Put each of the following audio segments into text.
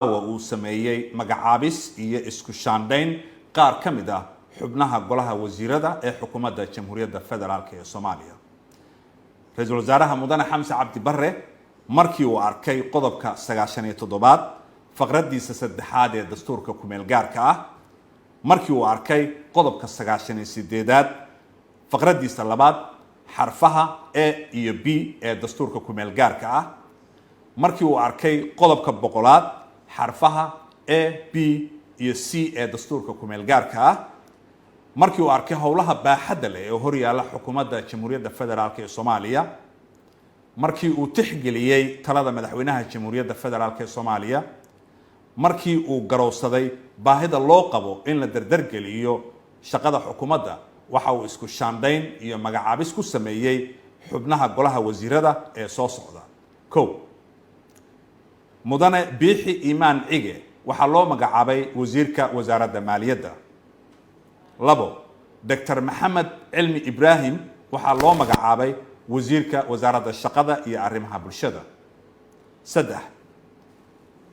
uu sameeyay magacaabis iyo isku shaandhayn qaar ka mid ah xubnaha golaha wasiirada ee xukuumadda Jamhuuriyadda Federaalka ee Soomaaliya. Ra'iisul Wasaaraha Mudane Xamse Cabdi Barre markii uu arkay qodobka 97 faqradiisa saddexaad ee dastuurka ku meel gaarka ah, markii uu arkay qodobka 98 faqradiisa labaad xarfaha A iyo B ee dastuurka ku meel gaarka ah, markii uu arkay qodobka boqolaad xarfaha A, B iyo C ee dastuurka ku meel gaarka ah, markii uu arkay howlaha baaxadda leh ee hor yaalla xukuumadda Jamhuuriyadda Federaalka ee Soomaaliya, markii uu tixgeliyay talada madaxweynaha Jamhuuriyadda Federaalka ee Soomaaliya, markii uu garowsaday baahida loo qabo in la dardargeliyo shaqada xukuumadda, waxa uu isku shaandhayn iyo magacaabis ku sameeyay xubnaha golaha wasiirada ee soo socda. Mudane Biixi Imaan Cige waxaa loo magacaabay wasiirka wasaaradda maaliyadda. Dr. Maxamed Cilmi Ibraahim waxaa loo magacaabay wasiirka wasaaradda shaqada iyo arrimaha bulshada.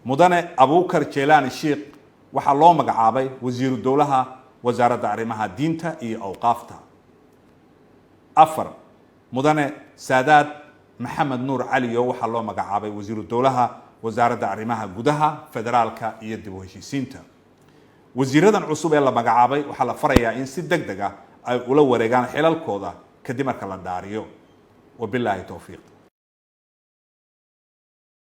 Mudane Abuukar Jeelaani Sheekh waxaa loo magacaabay wasiiru dowlaha wasaaradda arrimaha diinta iyo awqaafta. Mudane Saadaad Maxamed Nuur Caliyo waxaa loo magacaabay wasiiru dowlaha wasaaradda arrimaha gudaha federaalka iyo dib u heshiisiinta. wasiiradan cusub ee la magacaabay waxaa la farayaa in si degdeg ah ay ula wareegaan xilalkooda kadib marka la dhaariyo. Wabillahi tawfiiq.